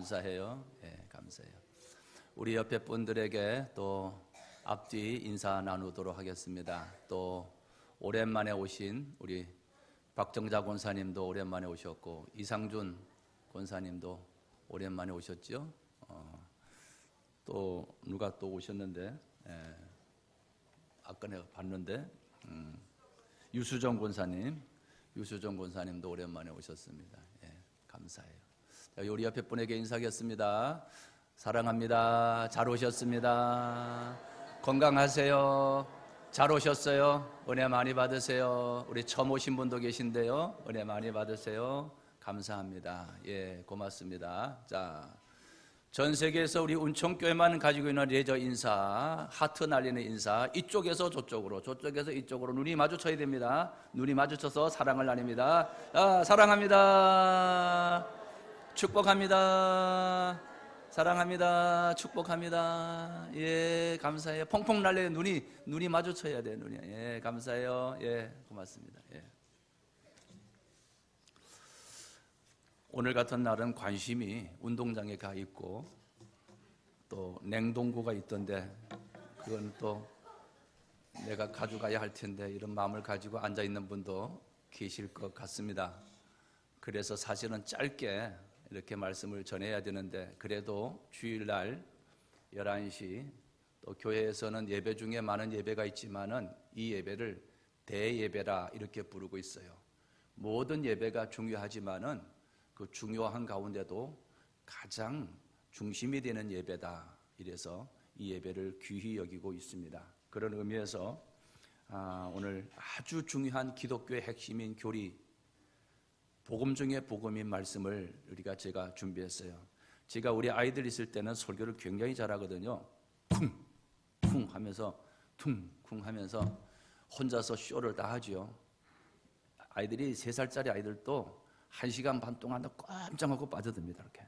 감사해요. 예, 감사해요. 우리 옆에 분들에게 또 앞뒤 인사 나누도록 하겠습니다. 또 오랜만에 오신 우리 박정자 권사님도 오랜만에 오셨고 이상준 권사님도 오랜만에 오셨죠. 또 누가 또 오셨는데 아까 내가 봤는데 유수정 권사님도 오랜만에 오셨습니다. 예, 감사해요. 자, 우리 옆에 분에게 인사하겠습니다. 사랑합니다. 잘 오셨습니다. 건강하세요. 잘 오셨어요. 은혜 많이 받으세요. 우리 처음 오신 분도 계신데요. 은혜 많이 받으세요. 감사합니다. 예, 고맙습니다. 자, 전 세계에서 우리 운총교회만 가지고 있는 레저 인사, 하트 날리는 인사, 이쪽에서 저쪽으로, 저쪽에서 이쪽으로 눈이 마주쳐야 됩니다. 눈이 마주쳐서 사랑을 나눕니다. 사랑합니다. 축복합니다. 사랑합니다. 축복합니다. 예, 감사해요. 펑펑 날려요. 눈이 마주쳐야 돼요. 눈이. 예, 감사해요. 예, 고맙습니다. 예. 오늘 같은 날은 관심이 운동장에 가 있고 또 냉동고가 있던데 그건 또 내가 가져가야 할 텐데 이런 마음을 가지고 앉아 있는 분도 계실 것 같습니다. 그래서 사실은 짧게 이렇게 말씀을 전해야 되는데 그래도 주일날 11시 또 교회에서는 예배 중에 많은 예배가 있지만은 이 예배를 대예배라 이렇게 부르고 있어요. 모든 예배가 중요하지만은 그 중요한 가운데도 가장 중심이 되는 예배다. 이래서 이 예배를 귀히 여기고 있습니다. 그런 의미에서 오늘 아주 중요한 기독교의 핵심인 교리, 복음 중에 복음인 말씀을 제가 준비했어요. 제가 우리 아이들 있을 때는 설교를 굉장히 잘하거든요. 쿵쿵 하면서 퉁쿵 하면서 혼자서 쇼를 다 하죠. 아이들이 3살짜리 아이들도 1시간 반 동안 꼼짝하고 빠져듭니다. 이렇게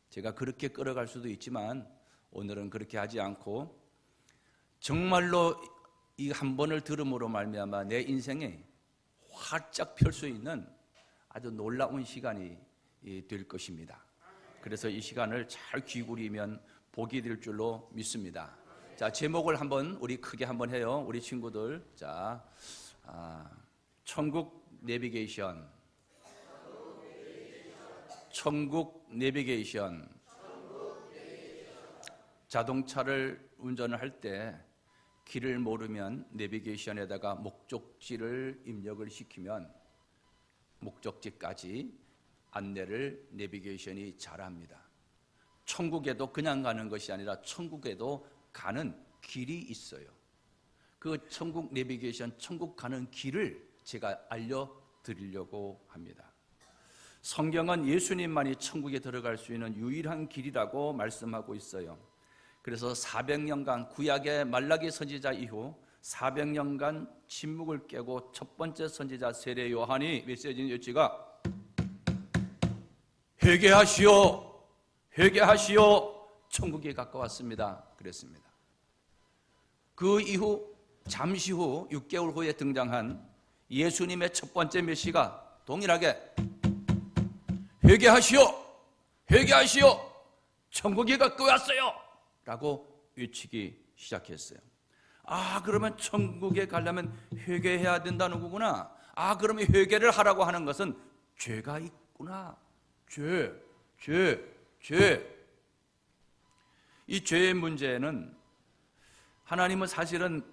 제가 그렇게 끌어갈 수도 있지만 오늘은 그렇게 하지 않고 정말로 이 한 번을 들음으로 말미암아 내 인생에 활짝 펼 수 있는 아주 놀라운 시간이 될 것입니다. 그래서 이 시간을 잘 귀구리면 복이 될 줄로 믿습니다. 자, 제목을 한번 우리 크게 한번 해요. 우리 친구들. 자, 천국 내비게이션. 천국 내비게이션. 자동차를 운전을 할 때 길을 모르면 내비게이션에다가 목적지를 입력을 시키면 목적지까지 안내를 내비게이션이 잘합니다. 천국에도 그냥 가는 것이 아니라 천국에도 가는 길이 있어요. 그 천국 내비게이션, 천국 가는 길을 제가 알려드리려고 합니다. 성경은 예수님만이 천국에 들어갈 수 있는 유일한 길이라고 말씀하고 있어요. 그래서 400년간 구약의 말라기 선지자 이후 400년간 침묵을 깨고 첫 번째 선지자 세례 요한이 메시지 여지가 회개하시오, 회개하시오, 천국이 가까웠습니다. 그랬습니다. 그 이후 잠시 후 6개월 후에 등장한 예수님의 첫 번째 메시지가 동일하게 회개하시오, 회개하시오, 천국이 가까웠어요 라고 외치기 시작했어요. 그러면 천국에 가려면 회개해야 된다는 거구나. 그러면 회개를 하라고 하는 것은 죄가 있구나. 죄. 이 죄의 문제는 하나님은 사실은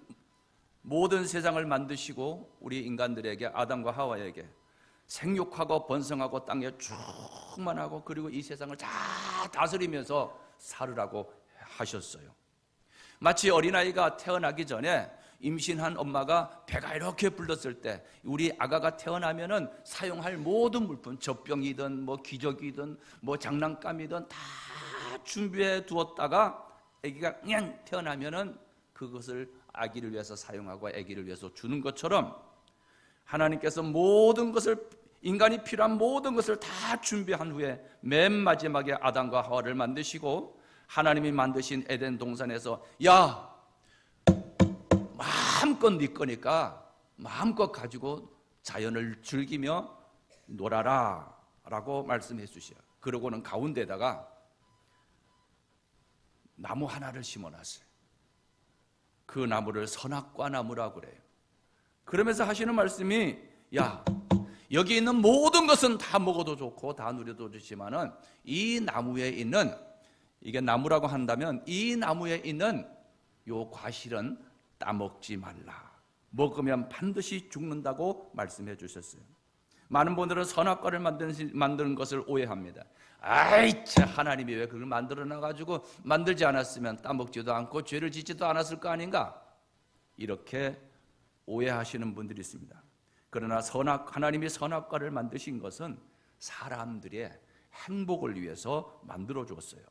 모든 세상을 만드시고 우리 인간들에게 아담과 하와에게 생육하고 번성하고 땅에 충만하고 그리고 이 세상을 다 다스리면서 살으라고 하셨어요. 마치 어린아이가 태어나기 전에 임신한 엄마가 배가 이렇게 불렀을 때 우리 아가가 태어나면은 사용할 모든 물품, 젖병이든 뭐 기저귀든 뭐 장난감이든 다 준비해 두었다가 아기가 그냥 태어나면은 그것을 아기를 위해서 사용하고 아기를 위해서 주는 것처럼 하나님께서 모든 것을 인간이 필요한 모든 것을 다 준비한 후에 맨 마지막에 아담과 하와를 만드시고 하나님이 만드신 에덴 동산에서 야 마음껏 네 거니까 마음껏 가지고 자연을 즐기며 놀아라 라고 말씀해 주셔요. 그러고는 가운데다가 나무 하나를 심어놨어요. 그 나무를 선악과 나무라고 그래요. 그러면서 하시는 말씀이, 야, 여기 있는 모든 것은 다 먹어도 좋고 다 누려도 좋지만은 이 나무에 있는, 이게 나무라고 한다면 이 나무에 있는 요 과실은 따먹지 말라. 먹으면 반드시 죽는다고 말씀해 주셨어요. 많은 분들은 선악과를 만드는 것을 오해합니다. 아이 참, 하나님이 왜 그걸 만들어놔가지고 만들지 않았으면 따먹지도 않고 죄를 짓지도 않았을 거 아닌가, 이렇게 오해하시는 분들이 있습니다. 그러나 하나님이 선악과를 만드신 것은 사람들의 행복을 위해서 만들어 주었어요.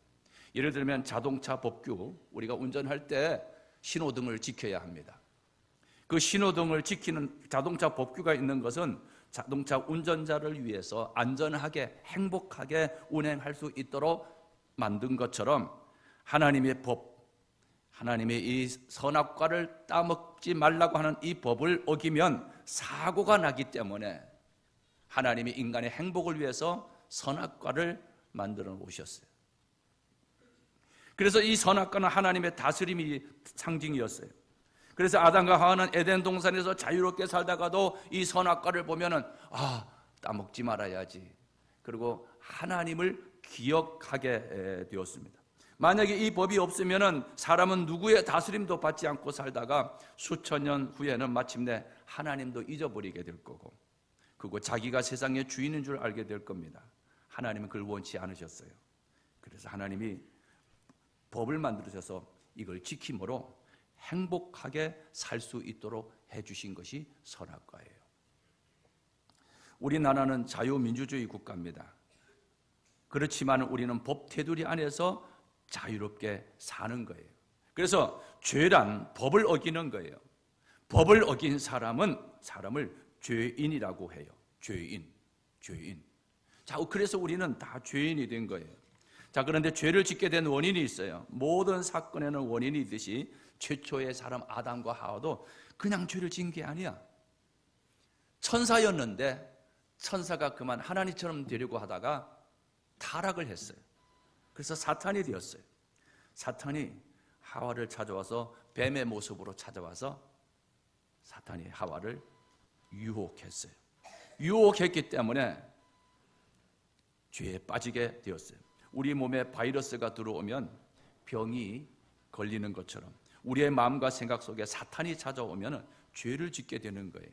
예를 들면 자동차 법규, 우리가 운전할 때 신호등을 지켜야 합니다. 그 신호등을 지키는 자동차 법규가 있는 것은 자동차 운전자를 위해서 안전하게 행복하게 운행할 수 있도록 만든 것처럼 하나님의 법, 하나님의 이 선악과를 따먹지 말라고 하는 이 법을 어기면 사고가 나기 때문에 하나님이 인간의 행복을 위해서 선악과를 만들어 놓으셨어요. 그래서 이 선악과는 하나님의 다스림이 상징이었어요. 그래서 아담과 하와는 에덴 동산에서 자유롭게 살다가도 이 선악과를 보면은 따먹지 말아야지, 그리고 하나님을 기억하게 되었습니다. 만약에 이 법이 없으면은 사람은 누구의 다스림도 받지 않고 살다가 수천 년 후에는 마침내 하나님도 잊어버리게 될 거고, 그리고 자기가 세상의 주인인 줄 알게 될 겁니다. 하나님은 그걸 원치 않으셨어요. 그래서 하나님이 법을 만들어서 이걸 지킴으로 행복하게 살 수 있도록 해주신 것이 선악과예요. 우리나라는 자유민주주의 국가입니다. 그렇지만 우리는 법 테두리 안에서 자유롭게 사는 거예요. 그래서 죄란 법을 어기는 거예요. 법을 어긴 사람을 죄인이라고 해요. 죄인. 자, 그래서 우리는 다 죄인이 된 거예요. 자, 그런데 죄를 짓게 된 원인이 있어요. 모든 사건에는 원인이 있듯이 최초의 사람 아담과 하와도 그냥 죄를 지은 게 아니야. 천사였는데 천사가 그만 하나님처럼 되려고 하다가 타락을 했어요. 그래서 사탄이 되었어요. 사탄이 하와를 찾아와서, 뱀의 모습으로 찾아와서 사탄이 하와를 유혹했어요. 유혹했기 때문에 죄에 빠지게 되었어요. 우리 몸에 바이러스가 들어오면 병이 걸리는 것처럼 우리의 마음과 생각 속에 사탄이 찾아오면 죄를 짓게 되는 거예요.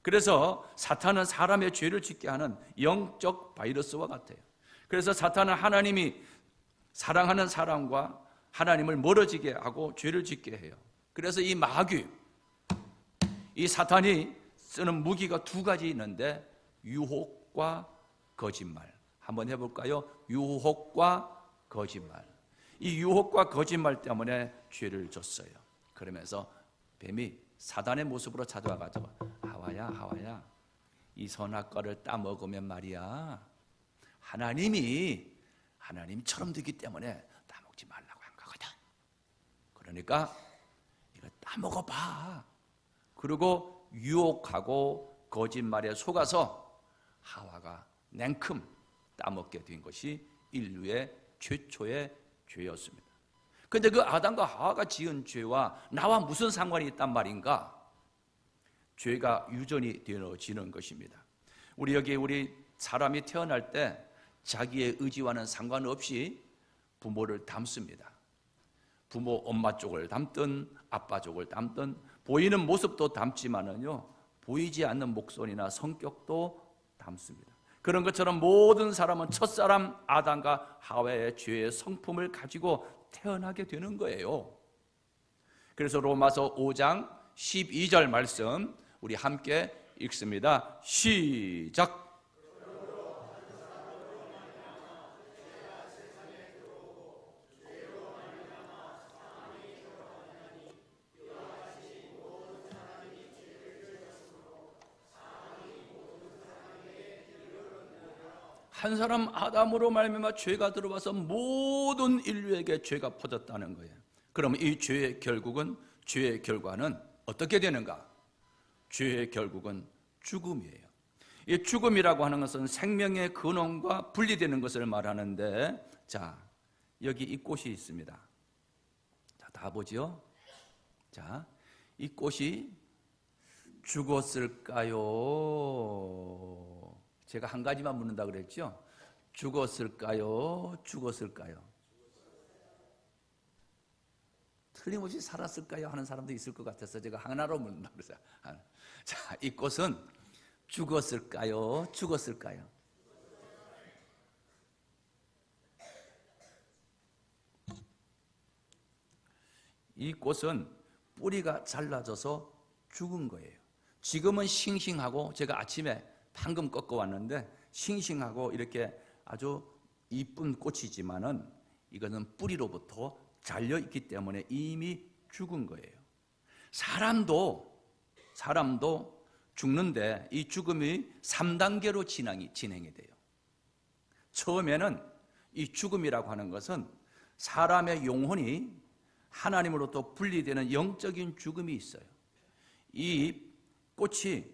그래서 사탄은 사람의 죄를 짓게 하는 영적 바이러스와 같아요. 그래서 사탄은 하나님이 사랑하는 사람과 하나님을 멀어지게 하고 죄를 짓게 해요. 그래서 이 마귀, 이 사탄이 쓰는 무기가 두 가지 있는데 유혹과 거짓말. 한번 해볼까요? 유혹과 거짓말. 이 유혹과 거짓말 때문에 죄를 졌어요. 그러면서 뱀이 사단의 모습으로 찾아와가지고 하와야, 이 선악과를 따먹으면 말이야, 하나님처럼 되기 때문에 따먹지 말라고 한 거거든. 그러니까 이거 따먹어봐. 그리고 유혹하고 거짓말에 속아서 하와가 냉큼 따먹게 된 것이 인류의 최초의 죄였습니다. 그런데 그 아담과 하와가 지은 죄와 나와 무슨 상관이 있단 말인가? 죄가 유전이 되어지는 것입니다. 우리 사람이 태어날 때 자기의 의지와는 상관없이 부모를 닮습니다. 부모 엄마 쪽을 닮든 아빠 쪽을 닮든 보이는 모습도 닮지만은요, 보이지 않는 목소리나 성격도 닮습니다. 그런 것처럼 모든 사람은 첫사람 아담과 하와의 죄의 성품을 가지고 태어나게 되는 거예요. 그래서 로마서 5장 12절 말씀 우리 함께 읽습니다. 시작. 한 사람 아담으로 말미암아 죄가 들어와서 모든 인류에게 죄가 퍼졌다는 거예요. 그럼 이 죄의 결국은, 죄의 결과는 어떻게 되는가? 죄의 결국은 죽음이에요. 이 죽음이라고 하는 것은 생명의 근원과 분리되는 것을 말하는데, 자, 여기 이 꽃이 있습니다. 가보죠. 자, 이 꽃이 죽었을까요? 제가 한 가지만 묻는다 그랬죠? 죽었을까요? 죽었을까요? 틀림없이 살았을까요? 하는 사람도 있을 것 같아서 제가 하나로 묻는다 그랬어요. 자, 이 꽃은 죽었을까요? 죽었을까요? 이 꽃은 뿌리가 잘라져서 죽은 거예요. 지금은 싱싱하고, 제가 아침에 방금 꺾어 왔는데 싱싱하고 이렇게 아주 이쁜 꽃이지만은 이거는 뿌리로부터 잘려 있기 때문에 이미 죽은 거예요. 사람도 죽는데 이 죽음이 3단계로 진행이 돼요. 처음에는 이 죽음이라고 하는 것은 사람의 영혼이 하나님으로부터 분리되는 영적인 죽음이 있어요. 이 꽃이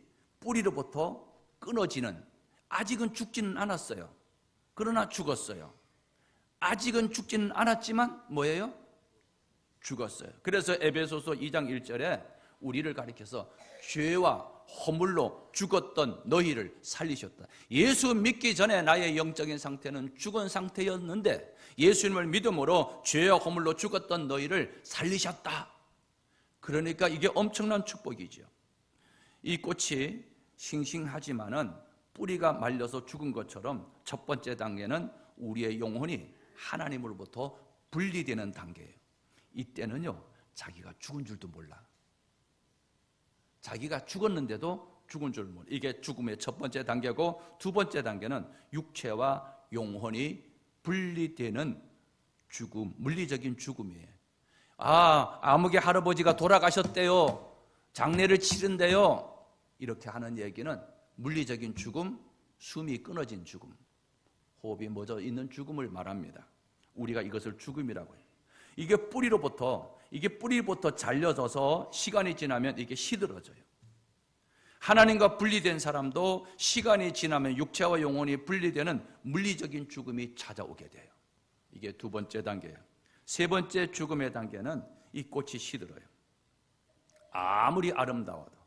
뿌리로부터 끊어지는, 아직은 죽지는 않았어요. 그러나 죽었어요. 아직은 죽지는 않았지만 뭐예요? 죽었어요. 그래서 에베소서 2장 1절에 우리를 가리켜서 죄와 허물로 죽었던 너희를 살리셨다. 예수 믿기 전에 나의 영적인 상태는 죽은 상태였는데 예수님을 믿음으로 죄와 허물로 죽었던 너희를 살리셨다. 그러니까 이게 엄청난 축복이죠. 이 꽃이 싱싱하지만은 뿌리가 말려서 죽은 것처럼 첫 번째 단계는 우리의 영혼이 하나님으로부터 분리되는 단계예요. 이때는요, 자기가 죽은 줄도 몰라. 자기가 죽었는데도 죽은 줄 몰라. 이게 죽음의 첫 번째 단계고, 두 번째 단계는 육체와 영혼이 분리되는 죽음, 물리적인 죽음이에요. 아무개 할아버지가 돌아가셨대요. 장례를 치른대요. 이렇게 하는 얘기는 물리적인 죽음, 숨이 끊어진 죽음, 호흡이 멎어 있는 죽음을 말합니다. 우리가 이것을 죽음이라고 해요. 이게 뿌리로부터 잘려져서 시간이 지나면 이게 시들어져요. 하나님과 분리된 사람도 시간이 지나면 육체와 영혼이 분리되는 물리적인 죽음이 찾아오게 돼요. 이게 두 번째 단계예요. 세 번째 죽음의 단계는 이 꽃이 시들어요. 아무리 아름다워도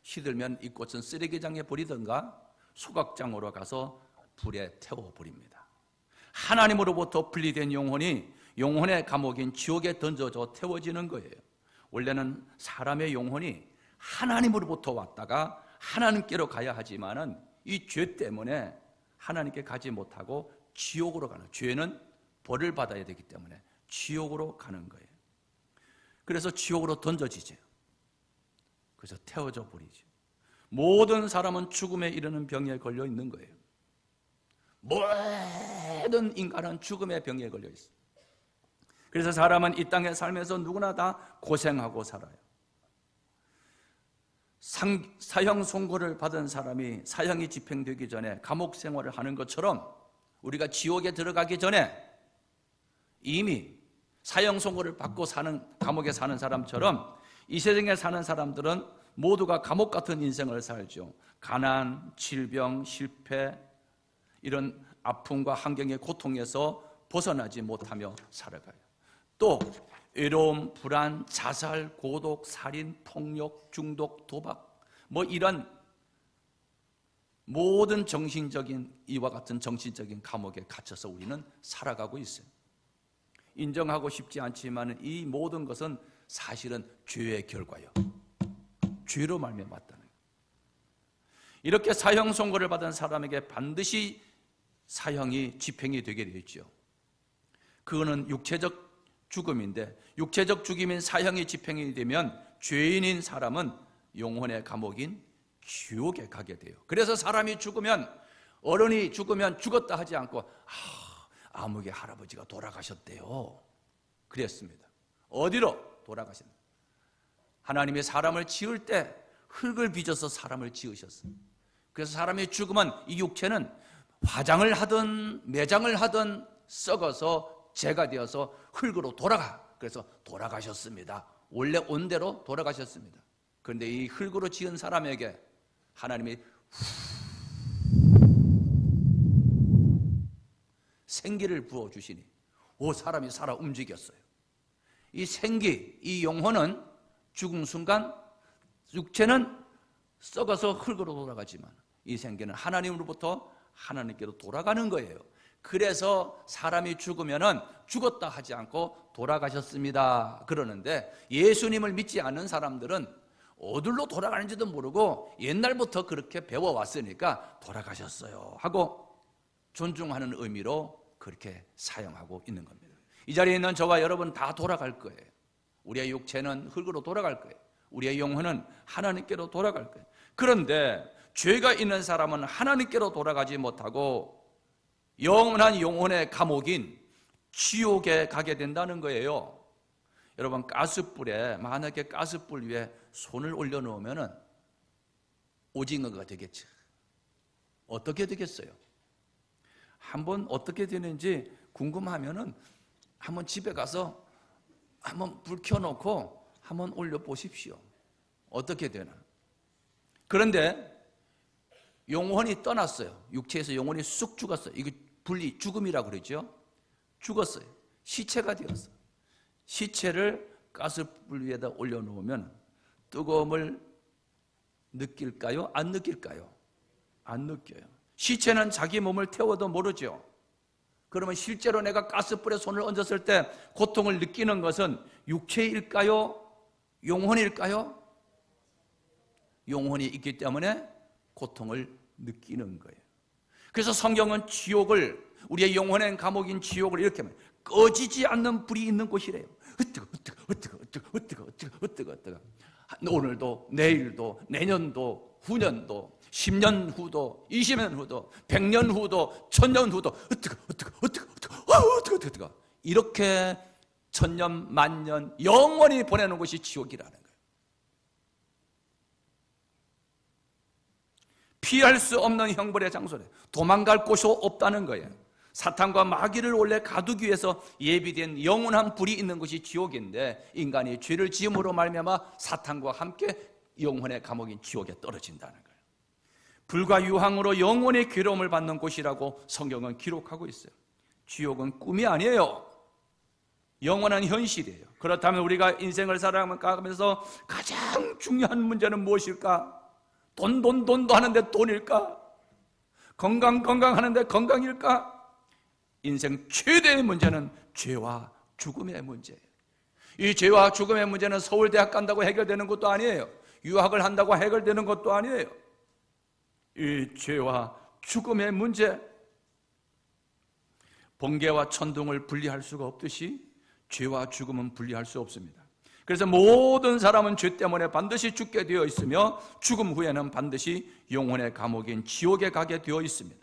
시들면 이 꽃은 쓰레기장에 버리든가 소각장으로 가서 불에 태워버립니다. 하나님으로부터 분리된 영혼의 감옥인 지옥에 던져져 태워지는 거예요. 원래는 사람의 영혼이 하나님으로부터 왔다가 하나님께로 가야 하지만은 이 죄 때문에 하나님께 가지 못하고 지옥으로 가는, 죄는 벌을 받아야 되기 때문에 지옥으로 가는 거예요. 그래서 지옥으로 던져지죠. 그래서 태워져 버리죠. 모든 사람은 죽음에 이르는 병에 걸려 있는 거예요. 모든 인간은 죽음의 병에 걸려 있어요. 그래서 사람은 이 땅에 살면서 누구나 다 고생하고 살아요. 사형 선고를 받은 사람이 사형이 집행되기 전에 감옥 생활을 하는 것처럼 우리가 지옥에 들어가기 전에 이미 사형 선고를 받고 감옥에 사는 사람처럼 이 세상에 사는 사람들은 모두가 감옥 같은 인생을 살죠. 가난, 질병, 실패, 이런 아픔과 환경의 고통에서 벗어나지 못하며 살아가요. 또 외로움, 불안, 자살, 고독, 살인, 폭력, 중독, 도박, 이런 모든 이와 같은 정신적인 감옥에 갇혀서 우리는 살아가고 있어요. 인정하고 싶지 않지만 이 모든 것은 사실은 죄의 결과예요. 죄로 말미암았다는 거예요. 이렇게 사형 선고를 받은 사람에게 반드시 사형이 집행이 되게 되어 있죠. 그거는 육체적 죽음인데, 육체적 죽음인 사형이 집행이 되면 죄인인 사람은 영혼의 감옥인 지옥에 가게 돼요. 그래서 사람이 죽으면, 어른이 죽으면 죽었다 하지 않고 아무개 할아버지가 돌아가셨대요. 그랬습니다. 어디로 돌아가셨나? 하나님이 사람을 지을 때 흙을 빚어서 사람을 지으셨어요. 그래서 사람이 죽으면 이 육체는 화장을 하든 매장을 하든 썩어서 재가 되어서 흙으로 돌아가. 그래서 돌아가셨습니다. 원래 온대로 돌아가셨습니다. 그런데 이 흙으로 지은 사람에게 하나님이 생기를 부어주시니 사람이 살아 움직였어요. 이 생기, 이 영혼은 죽은 순간 육체는 썩어서 흙으로 돌아가지만 이 생기는 하나님으로부터 하나님께로 돌아가는 거예요. 그래서 사람이 죽으면은 죽었다 하지 않고 돌아가셨습니다 그러는데, 예수님을 믿지 않는 사람들은 어디로 돌아가는지도 모르고 옛날부터 그렇게 배워왔으니까 돌아가셨어요 하고 존중하는 의미로 그렇게 사용하고 있는 겁니다. 이 자리에 있는 저와 여러분 다 돌아갈 거예요. 우리의 육체는 흙으로 돌아갈 거예요. 우리의 영혼은 하나님께로 돌아갈 거예요. 그런데 죄가 있는 사람은 하나님께로 돌아가지 못하고 영원한 영혼의 감옥인 지옥에 가게 된다는 거예요. 여러분, 가스불에, 만약에 가스불 위에 손을 올려놓으면 오징어가 되겠죠. 어떻게 되겠어요? 한번 어떻게 되는지 궁금하면은 한번 집에 가서 한번 불 켜놓고 한번 올려보십시오. 어떻게 되나. 그런데 영혼이 떠났어요. 육체에서 영혼이 쑥 죽었어요. 이거 분리, 죽음이라고 그러죠. 죽었어요. 시체가 되었어요. 시체를 가스불 위에다 올려놓으면 뜨거움을 느낄까요? 안 느낄까요? 안 느껴요. 시체는 자기 몸을 태워도 모르죠. 그러면 실제로 내가 가스불에 손을 얹었을 때 고통을 느끼는 것은 육체일까요? 영혼일까요? 영혼이 있기 때문에 고통을 느끼는 거예요. 그래서 성경은 지옥을, 우리의 영혼의 감옥인 지옥을 이렇게 말해요. 꺼지지 않는 불이 있는 곳이래요. 으뜨거. 오늘도, 내일도, 내년도, 후년도, 10년 후도, 20년 후도, 100년 후도, 1000년 후도 으뜨거. 이렇게 천년, 만년 영원히 보내는 것이 지옥이라는 거예요. 피할 수 없는 형벌의 장소래. 도망갈 곳이 없다는 거예요. 사탄과 마귀를 원래 가두기 위해서 예비된 영원한 불이 있는 것이 지옥인데, 인간이 죄를 지음으로 말미암아 사탄과 함께 영혼의 감옥인 지옥에 떨어진다는 거예요. 불과 유황으로 영원의 괴로움을 받는 곳이라고 성경은 기록하고 있어요. 지옥은 꿈이 아니에요. 영원한 현실이에요. 그렇다면 우리가 인생을 살아가면서 가장 중요한 문제는 무엇일까? 돈 하는데 돈일까? 건강 하는데 건강일까? 인생 최대의 문제는 죄와 죽음의 문제예요. 이 죄와 죽음의 문제는 서울대학 간다고 해결되는 것도 아니에요. 유학을 한다고 해결되는 것도 아니에요. 이 죄와 죽음의 문제, 번개와 천둥을 분리할 수가 없듯이 죄와 죽음은 분리할 수 없습니다. 그래서 모든 사람은 죄 때문에 반드시 죽게 되어 있으며 죽음 후에는 반드시 영혼의 감옥인 지옥에 가게 되어 있습니다.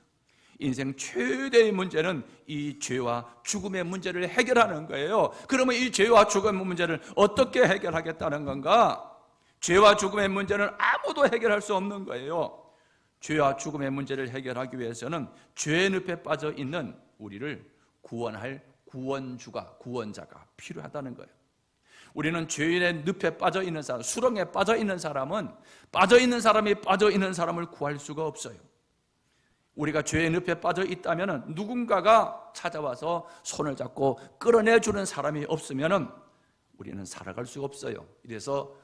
인생 최대의 문제는 이 죄와 죽음의 문제를 해결하는 거예요. 그러면 이 죄와 죽음의 문제를 어떻게 해결하겠다는 건가? 죄와 죽음의 문제는 아무도 해결할 수 없는 거예요. 죄와 죽음의 문제를 해결하기 위해서는 죄의 늪에 빠져 있는 우리를 구원할 구원자가 필요하다는 거예요. 우리는 죄의 늪에 빠져 있는 사람, 수렁에 빠져 있는 사람은 빠져 있는 사람을 구할 수가 없어요. 우리가 죄의 늪에 빠져 있다면 누군가가 찾아와서 손을 잡고 끌어내주는 사람이 없으면 우리는 살아갈 수가 없어요. 이래서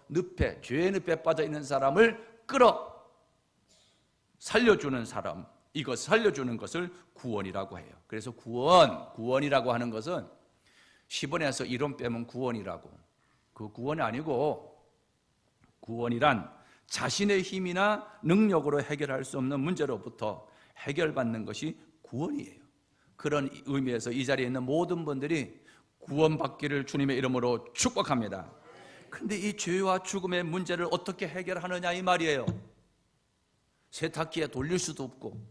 죄의 늪에 빠져 있는 사람을 살려주는 사람, 이것 살려주는 것을 구원이라고 해요. 그래서 구원이라고 하는 것은 10원에서 1원 빼면 구원이라고. 그 구원이 아니고, 구원이란 자신의 힘이나 능력으로 해결할 수 없는 문제로부터 해결받는 것이 구원이에요. 그런 의미에서 이 자리에 있는 모든 분들이 구원받기를 주님의 이름으로 축복합니다. 그런데 이 죄와 죽음의 문제를 어떻게 해결하느냐 이 말이에요. 세탁기에 돌릴 수도 없고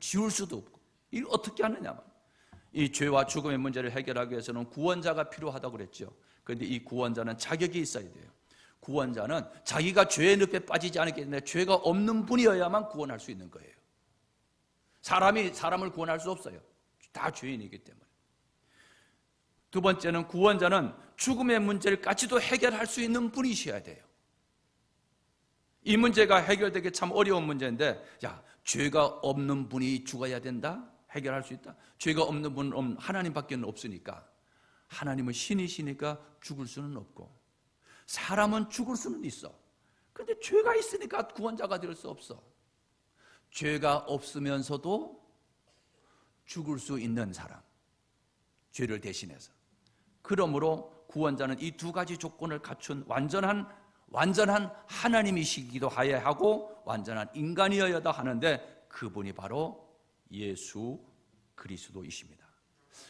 지울 수도 없고, 이걸 어떻게 하느냐. 이 죄와 죽음의 문제를 해결하기 위해서는 구원자가 필요하다고 그랬죠. 그런데 이 구원자는 자격이 있어야 돼요. 구원자는 자기가 죄의 늪에 빠지지 않기 때문에 죄가 없는 분이어야만 구원할 수 있는 거예요. 사람이 사람을 구원할 수 없어요. 다 죄인이기 때문에. 두 번째는 구원자는 죽음의 문제까지도 해결할 수 있는 분이셔야 돼요. 이 문제가 해결되기 참 어려운 문제인데, 죄가 없는 분이 죽어야 된다? 해결할 수 있다? 죄가 없는 분은 하나님밖에 없으니까 하나님은 신이시니까 죽을 수는 없고 사람은 죽을 수는 있어. 그런데 죄가 있으니까 구원자가 될 수 없어. 죄가 없으면서도 죽을 수 있는 사람, 죄를 대신해서. 그러므로 구원자는 이 두 가지 조건을 갖춘 완전한 하나님이시기도 하야 하고 완전한 인간이어야도 하는데 그분이 바로 예수 그리스도이십니다.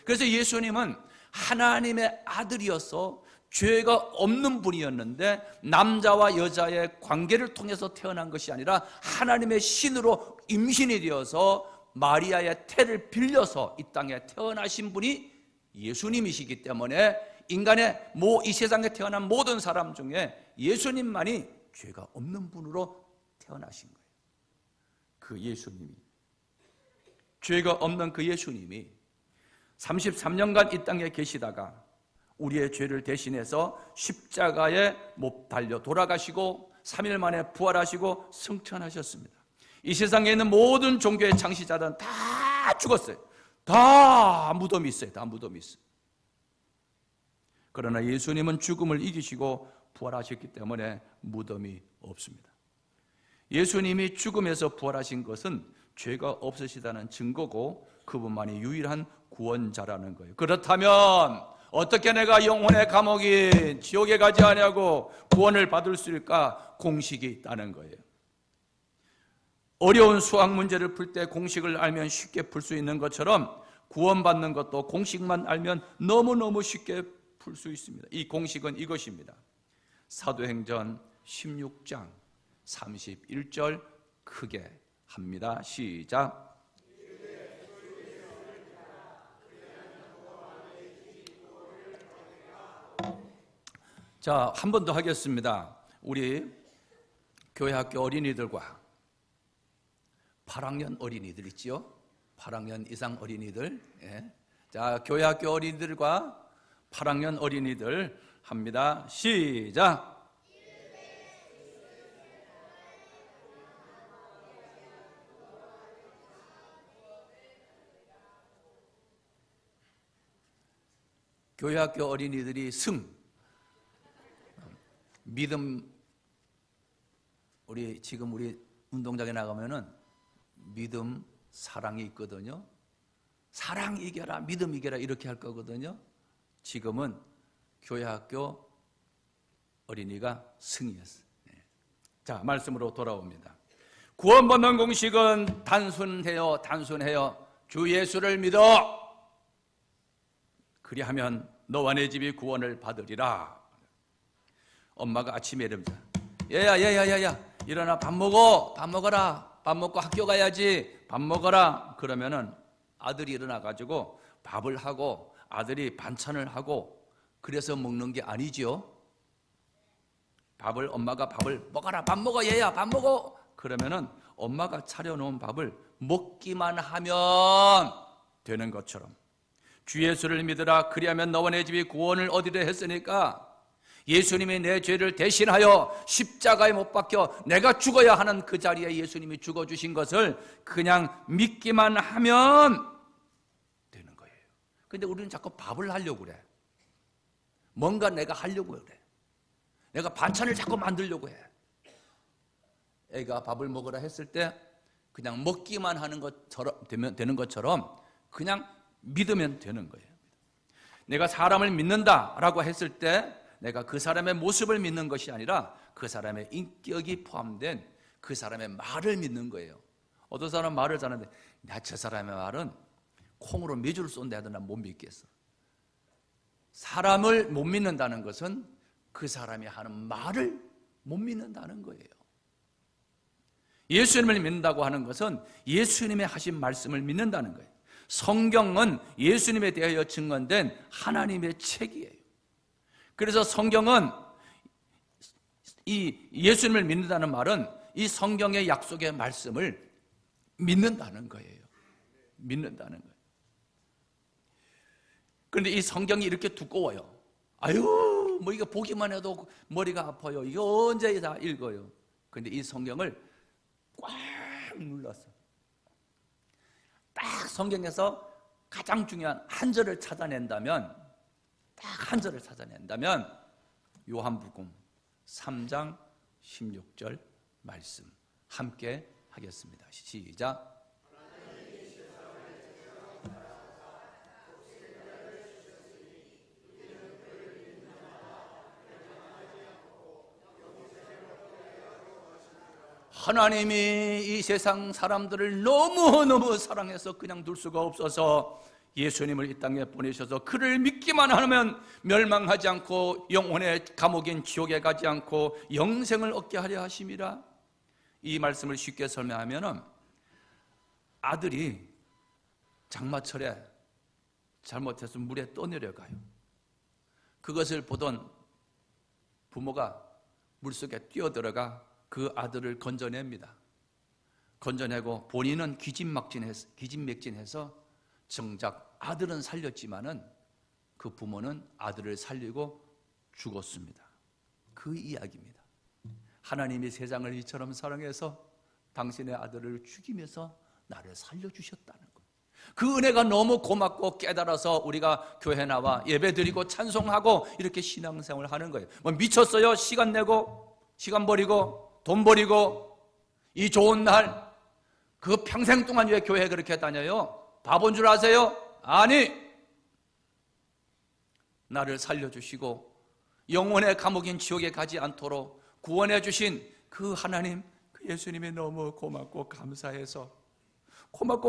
그래서 예수님은 하나님의 아들이어서 죄가 없는 분이었는데 남자와 여자의 관계를 통해서 태어난 것이 아니라 하나님의 신으로 임신이 되어서 마리아의 태를 빌려서 이 땅에 태어나신 분이 예수님이시기 때문에 인간의 이 세상에 태어난 모든 사람 중에 예수님만이 죄가 없는 분으로 태어나신 거예요. 그 예수님이, 죄가 없는 그 예수님이 33년간 이 땅에 계시다가 우리의 죄를 대신해서 십자가에 못 달려 돌아가시고 3일 만에 부활하시고 승천하셨습니다. 이 세상에 있는 모든 종교의 창시자들은 다 죽었어요. 다 무덤이 있어요. 다 무덤이 있어요. 그러나 예수님은 죽음을 이기시고 부활하셨기 때문에 무덤이 없습니다. 예수님이 죽음에서 부활하신 것은 죄가 없으시다는 증거고 그분만이 유일한 구원자라는 거예요. 그렇다면 어떻게 내가 영혼의 감옥인 지옥에 가지 아니하고 구원을 받을 수 있을까? 공식이 있다는 거예요. 어려운 수학 문제를 풀 때 공식을 알면 쉽게 풀 수 있는 것처럼 구원받는 것도 공식만 알면 너무너무 쉽게 풀 수 있습니다. 이 공식은 이것입니다. 사도행전 16장 31절 크게 합니다. 시작. 자, 한 번 더 하겠습니다. 우리 교회 학교 어린이들과 8학년 어린이들 있지요? 8학년 이상 어린이들. 예. 자, 교회 학교 어린이들과 8학년 어린이들 합니다. 시작. 교회 학교 어린이들이 믿음, 지금 우리 운동장에 나가면은 믿음, 사랑이 있거든요. 사랑 이겨라, 믿음 이겨라 이렇게 할 거거든요. 지금은 교회 학교 어린이가 승이었어요. 자, 말씀으로 돌아옵니다. 구원받는 공식은 단순해요. 주 예수를 믿어. 그리하면 너와 내 집이 구원을 받으리라. 엄마가 아침에 이러면서 야야야야야 일어나 밥 먹어라. 밥 먹고 학교 가야지. 밥 먹어라. 그러면은 아들이 일어나 가지고 밥을 하고 아들이 반찬을 하고 그래서 먹는 게 아니죠. 엄마가 밥을 먹어라. 밥 먹어 얘야 밥 먹어. 그러면은 엄마가 차려놓은 밥을 먹기만 하면 되는 것처럼 주 예수를 믿으라. 그리하면 너와 내 집이 구원을 얻으려 했으니까 예수님이 내 죄를 대신하여 십자가에 못 박혀 내가 죽어야 하는 그 자리에 예수님이 죽어주신 것을 그냥 믿기만 하면 되는 거예요. 근데 우리는 자꾸 밥을 하려고 그래. 뭔가 내가 하려고 그래. 내가 반찬을 자꾸 만들려고 해. 애가 밥을 먹으라 했을 때 그냥 먹기만 하는 것처럼 되는 것처럼 그냥 믿으면 되는 거예요. 내가 사람을 믿는다라고 했을 때 내가 그 사람의 모습을 믿는 것이 아니라 그 사람의 인격이 포함된 그 사람의 말을 믿는 거예요. 어떤 사람은 말을 잘하는데 나 저 사람의 말은 콩으로 메주를 쏜다 해도 난 못 믿겠어. 사람을 못 믿는다는 것은 그 사람이 하는 말을 못 믿는다는 거예요. 예수님을 믿는다고 하는 것은 예수님의 하신 말씀을 믿는다는 거예요. 성경은 예수님에 대하여 증언된 하나님의 책이에요. 그래서 성경은 이 예수님을 믿는다는 말은 이 성경의 약속의 말씀을 믿는다는 거예요. 믿는다는 거예요. 그런데 이 성경이 이렇게 두꺼워요. 아유, 뭐 이거 보기만 해도 머리가 아파요. 이거 언제 다 읽어요. 그런데 이 성경을 꽉 눌렀어. 딱 성경에서 가장 중요한 한 절을 찾아낸다면 한 절을 찾아낸다면 요한복음 3장 16절 말씀 함께 하겠습니다. 시작. 하나님이 이 세상 사람들을 너무너무 사랑해서 그냥 둘 수가 없어서 예수님을 이 땅에 보내셔서 그를 믿기만 하면 멸망하지 않고 영혼의 감옥인 지옥에 가지 않고 영생을 얻게 하려 하심이라. 이 말씀을 쉽게 설명하면 아들이 장마철에 잘못해서 물에 떠내려가요. 그것을 보던 부모가 물속에 뛰어들어가 그 아들을 건져냅니다. 건져내고 본인은 기진맥진해서 정작 아들은 살렸지만은 그 부모는 아들을 살리고 죽었습니다. 그 이야기입니다. 하나님이 세상을 이처럼 사랑해서 당신의 아들을 죽이면서 나를 살려주셨다는 거예요. 그 은혜가 너무 고맙고 깨달아서 우리가 교회 나와 예배드리고 찬송하고 이렇게 신앙생활을 하는 거예요. 뭐 미쳤어요? 시간 내고 시간 버리고 돈 버리고 이 좋은 날 그 평생 동안 왜 교회 그렇게 다녀요? 바본 줄 아세요? 아니, 나를 살려주시고 영혼의 감옥인 지옥에 가지 않도록 구원해 주신 그 하나님, 그 예수님이 너무 고맙고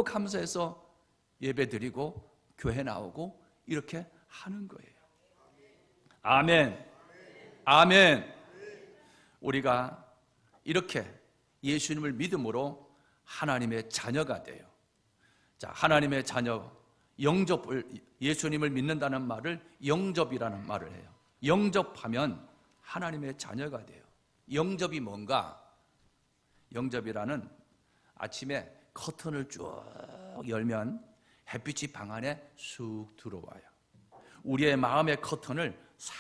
감사해서 예배드리고 교회 나오고 이렇게 하는 거예요. 아멘. 아멘. 우리가 이렇게 예수님을 믿음으로 하나님의 자녀가 돼요. 자, 하나님의 자녀, 예수님을 믿는다는 말을 영접이라는 말을 해요. 영접하면 하나님의 자녀가 돼요. 영접이 뭔가? 영접이라는 아침에 커튼을 쭉 열면 햇빛이 방 안에 쑥 들어와요. 우리의 마음의 커튼을 싹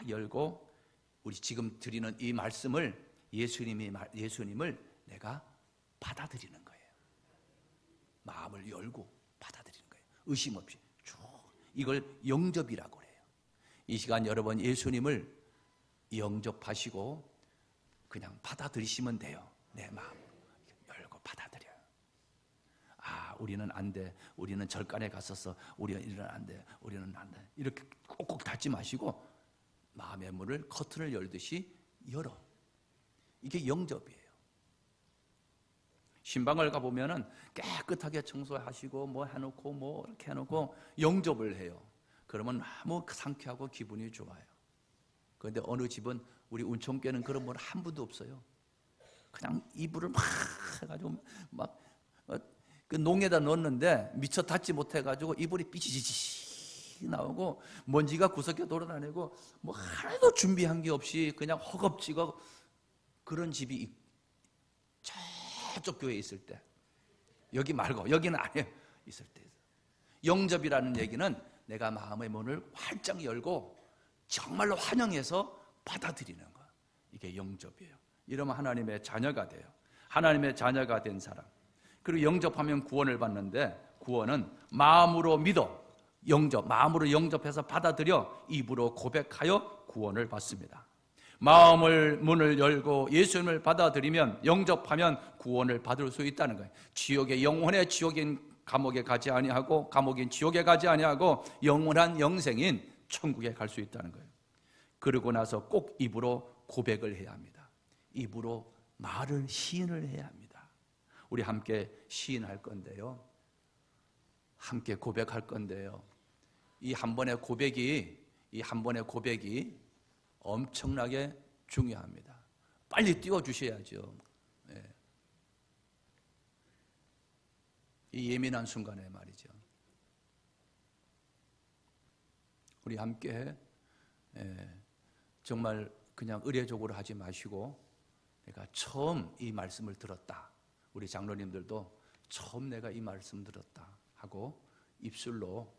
열고 우리 지금 드리는 이 말씀을 예수님을 내가 받아들이는 거예요. 마음을 열고 받아들이는 거예요. 의심 없이 쭉. 이걸 영접이라고 해요. 이 시간 여러분 예수님을 영접하시고 그냥 받아들이시면 돼요. 내 마음 열고 받아들여요. 아, 우리는 안 돼. 우리는 절간에 갔었어. 우리는 안 돼. 우리는 안 돼. 이렇게 꼭꼭 닫지 마시고 마음의 문을 커튼을 열듯이 열어. 이게 영접이에요. 신방을 가보면은 깨끗하게 청소하시고 뭐 해놓고 뭐 이렇게 해놓고 영접을 해요. 그러면 너무 상쾌하고 기분이 좋아요. 그런데 어느 집은 우리 운총교는 그런 분 한 분도 없어요. 그냥 이불을 막 해가지고 막 그 농에다 넣었는데 미처 닫지 못해가지고 이불이 삐지지지 나오고 먼지가 구석에 돌아다니고 뭐 하나도 준비한 게 없이 그냥 허겁지겁 그런 집이 저쪽 교회에 있을 때, 여기 말고 여기는 아니에요. 있을 때 영접이라는 얘기는 내가 마음의 문을 활짝 열고 정말로 환영해서 받아들이는 거. 이게 영접이에요. 이러면 하나님의 자녀가 돼요. 하나님의 자녀가 된 사람. 그리고 영접하면 구원을 받는데 구원은 마음으로 믿어 마음으로 영접해서 받아들여 입으로 고백하여 구원을 받습니다. 마음을 문을 열고 예수님을 받아들이면 영접하면 구원을 받을 수 있다는 거예요. 지옥의 영혼의 지옥인 감옥에 가지 아니하고 감옥인 지옥에 가지 아니하고 영원한 영생인 천국에 갈 수 있다는 거예요. 그러고 나서 꼭 입으로 고백을 해야 합니다. 입으로 말을 시인을 해야 합니다. 우리 함께 시인할 건데요. 함께 고백할 건데요. 이 한 번의 고백이 엄청나게 중요합니다. 빨리 띄워주셔야죠. 네. 이 예민한 순간에 말이죠. 우리 함께 정말 그냥 의례적으로 하지 마시고 내가 처음 이 말씀을 들었다. 우리 장로님들도 처음 내가 이 말씀 들었다 하고 입술로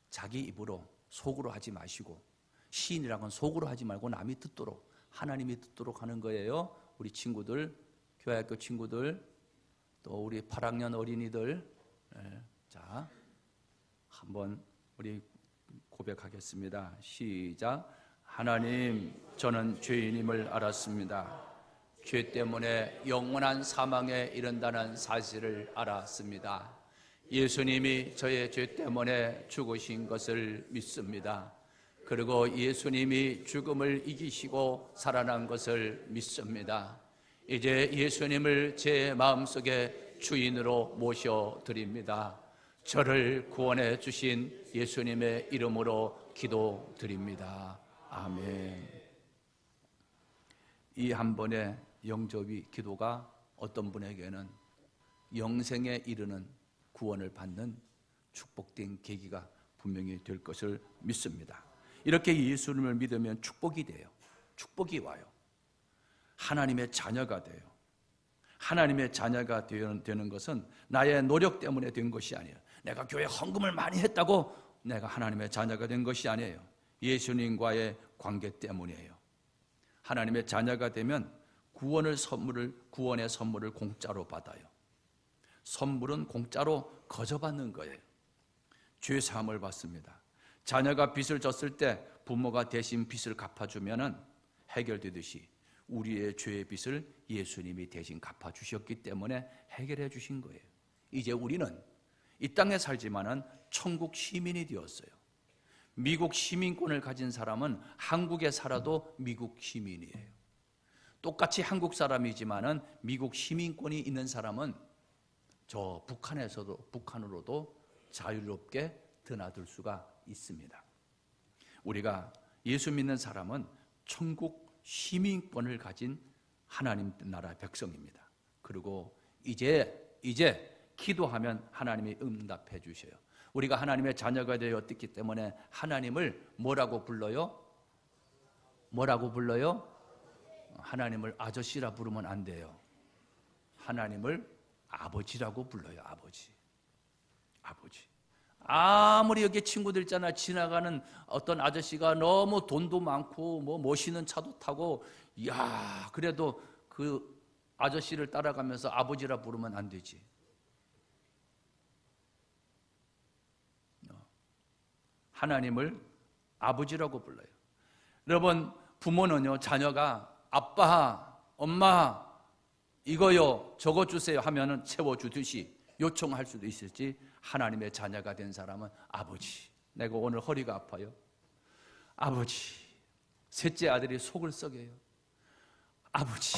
자기 입으로 속으로 하지 마시고 시인이라는 건 속으로 하지 말고 남이 듣도록 하나님이 듣도록 하는 거예요. 우리 친구들, 교회학교 친구들, 또 우리 8학년 어린이들, 자 한번 우리 고백하겠습니다. 시작. 하나님, 저는 죄인임을 알았습니다. 죄 때문에 영원한 사망에 이른다는 사실을 알았습니다. 예수님이 저의 죄 때문에 죽으신 것을 믿습니다. 그리고 예수님이 죽음을 이기시고 살아난 것을 믿습니다. 이제 예수님을 제 마음속에 주인으로 모셔드립니다. 저를 구원해 주신 예수님의 이름으로 기도드립니다. 아멘. 이 한 번의 영접이 기도가 어떤 분에게는 영생에 이르는 구원을 받는 축복된 계기가 분명히 될 것을 믿습니다. 이렇게 예수님을 믿으면 축복이 돼요. 축복이 와요. 하나님의 자녀가 돼요. 하나님의 자녀가 되는 것은 나의 노력 때문에 된 것이 아니에요. 내가 교회 헌금을 많이 했다고 내가 하나님의 자녀가 된 것이 아니에요. 예수님과의 관계 때문이에요. 하나님의 자녀가 되면 구원의 선물을 공짜로 받아요. 선물은 공짜로 거저받는 거예요. 죄 사함을 받습니다. 자녀가 빚을 졌을 때 부모가 대신 빚을 갚아주면 해결되듯이 우리의 죄의 빚을 예수님이 대신 갚아주셨기 때문에 해결해 주신 거예요. 이제 우리는 이 땅에 살지만은 천국 시민이 되었어요. 미국 시민권을 가진 사람은 한국에 살아도 미국 시민이에요. 똑같이 한국 사람이지만은 미국 시민권이 있는 사람은 저 북한으로도 자유롭게 드나들 수가 있습니다. 우리가 예수 믿는 사람은 천국 시민권을 가진 하나님 나라 백성입니다. 그리고 이제 기도하면 하나님이 응답해 주셔요. 우리가 하나님의 자녀가 되었기 때문에 하나님을 뭐라고 불러요? 뭐라고 불러요? 하나님을 아저씨라 부르면 안 돼요. 하나님을 아버지라고 불러요. 아버지. 아무리 여기 친구들 있잖아, 지나가는 어떤 아저씨가 너무 돈도 많고 뭐 멋있는 차도 타고, 이야, 그래도 그 아저씨를 따라가면서 아버지라 부르면 안 되지. 하나님을 아버지라고 불러요. 여러분, 부모는요, 자녀가 아빠, 엄마, 이거요, 저거 주세요 하면은 채워주듯이 요청할 수도 있을지, 하나님의 자녀가 된 사람은 아버지, 내가 오늘 허리가 아파요. 아버지, 셋째 아들이 속을 썩여요. 아버지,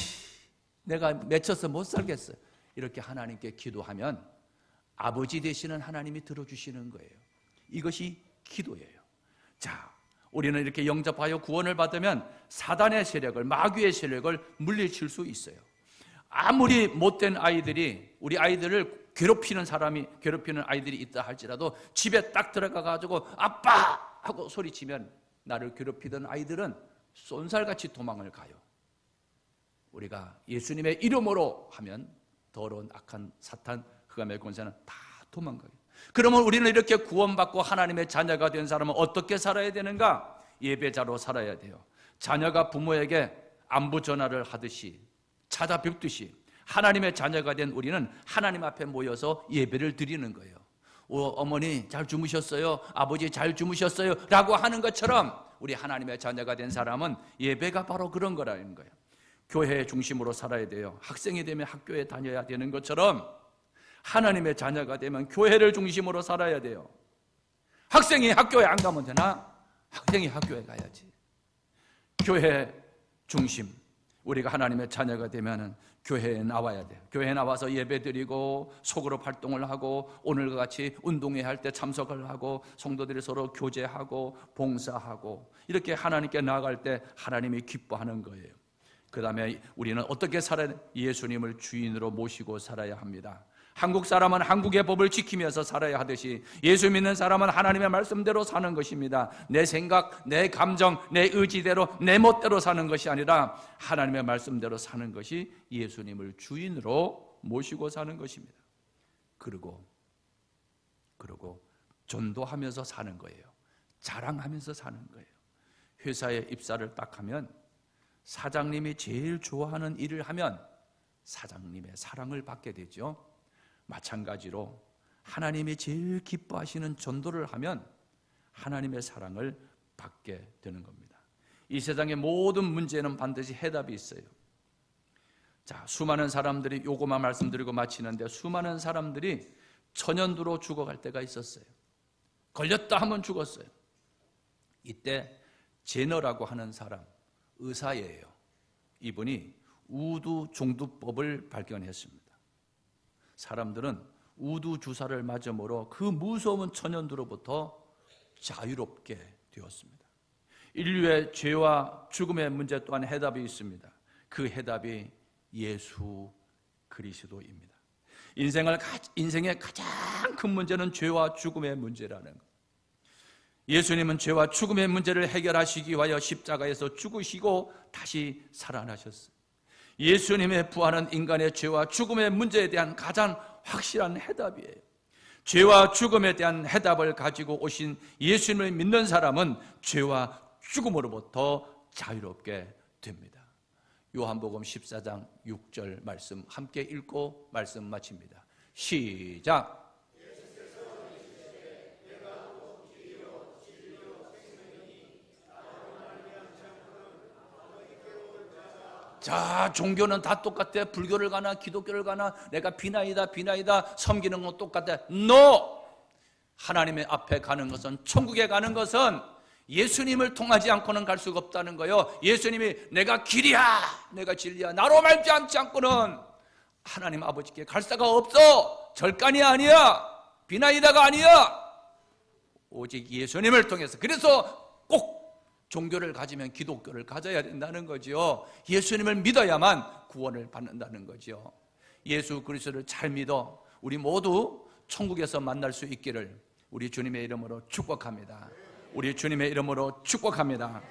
내가 맺혀서 못 살겠어요. 이렇게 하나님께 기도하면 아버지 되시는 하나님이 들어주시는 거예요. 이것이 기도예요. 자, 우리는 이렇게 영접하여 구원을 받으면 사단의 세력을, 마귀의 세력을 물리칠 수 있어요. 아무리 못된 아이들이, 우리 아이들을 괴롭히는 아이들이 있다 할지라도 집에 딱 들어가 가지고 아빠 하고 소리치면 나를 괴롭히던 아이들은 쏜살같이 도망을 가요. 우리가 예수님의 이름으로 하면 더러운 악한 사탄, 흑암의 권세는 다 도망가요. 그러면 우리는 이렇게 구원받고 하나님의 자녀가 된 사람은 어떻게 살아야 되는가? 예배자로 살아야 돼요. 자녀가 부모에게 안부 전화를 하듯이, 찾아뵙듯이 하나님의 자녀가 된 우리는 하나님 앞에 모여서 예배를 드리는 거예요. 어머니 잘 주무셨어요? 아버지 잘 주무셨어요? 라고 하는 것처럼 우리 하나님의 자녀가 된 사람은 예배가 바로 그런 거라는 거예요. 교회 중심으로 살아야 돼요. 학생이 되면 학교에 다녀야 되는 것처럼 하나님의 자녀가 되면 교회를 중심으로 살아야 돼요. 학생이 학교에 안 가면 되나? 학생이 학교에 가야지. 교회 중심. 우리가 하나님의 자녀가 되면 교회에 나와야 돼요. 교회에 나와서 예배드리고 속으로 활동을 하고 오늘과 같이 운동회 할 때 참석을 하고 성도들이 서로 교제하고 봉사하고 이렇게 하나님께 나아갈 때 하나님이 기뻐하는 거예요. 그 다음에 우리는 어떻게 살아야 돼? 예수님을 주인으로 모시고 살아야 합니다. 한국 사람은 한국의 법을 지키면서 살아야 하듯이 예수 믿는 사람은 하나님의 말씀대로 사는 것입니다. 내 생각, 내 감정, 내 의지대로, 내 멋대로 사는 것이 아니라 하나님의 말씀대로 사는 것이 예수님을 주인으로 모시고 사는 것입니다. 그리고 전도하면서 사는 거예요. 자랑하면서 사는 거예요. 회사에 입사를 딱 하면 사장님이 제일 좋아하는 일을 하면 사장님의 사랑을 받게 되죠. 마찬가지로 하나님이 제일 기뻐하시는 전도를 하면 하나님의 사랑을 받게 되는 겁니다. 이 세상의 모든 문제는 반드시 해답이 있어요. 자, 수많은 사람들이, 요거만 말씀드리고 마치는데, 수많은 사람들이 천연두로 죽어갈 때가 있었어요. 걸렸다 하면 죽었어요. 이때 제너라고 하는 사람, 의사예요. 이분이 우두 중두법을 발견했습니다. 사람들은 우두 주사를 맞음으로 그 무서운 천연두로부터 자유롭게 되었습니다. 인류의 죄와 죽음의 문제 또한 해답이 있습니다. 그 해답이 예수 그리스도입니다. 인생의 가장 큰 문제는 죄와 죽음의 문제라는 것. 예수님은 죄와 죽음의 문제를 해결하시기 위하여 십자가에서 죽으시고 다시 살아나셨어요. 예수님의 부활은 인간의 죄와 죽음의 문제에 대한 가장 확실한 해답이에요. 죄와 죽음에 대한 해답을 가지고 오신 예수님을 믿는 사람은 죄와 죽음으로부터 자유롭게 됩니다. 요한복음 14장 6절 말씀 함께 읽고 말씀 마칩니다. 시작. 자, 종교는 다 똑같아. 불교를 가나 기독교를 가나 내가 비나이다 섬기는 건 똑같아. No! 하나님의 앞에 가는 것은, 천국에 가는 것은 예수님을 통하지 않고는 갈 수가 없다는 거예요. 예수님이 내가 길이야, 내가 진리야, 나로 말지 않고는 하나님 아버지께 갈 수가 없어. 절간이 아니야, 비나이다가 아니야. 오직 예수님을 통해서. 그래서 꼭 종교를 가지면 기독교를 가져야 된다는 거죠. 예수님을 믿어야만 구원을 받는다는 거죠. 예수 그리스도를 잘 믿어 우리 모두 천국에서 만날 수 있기를 우리 주님의 이름으로 축복합니다. 우리 주님의 이름으로 축복합니다.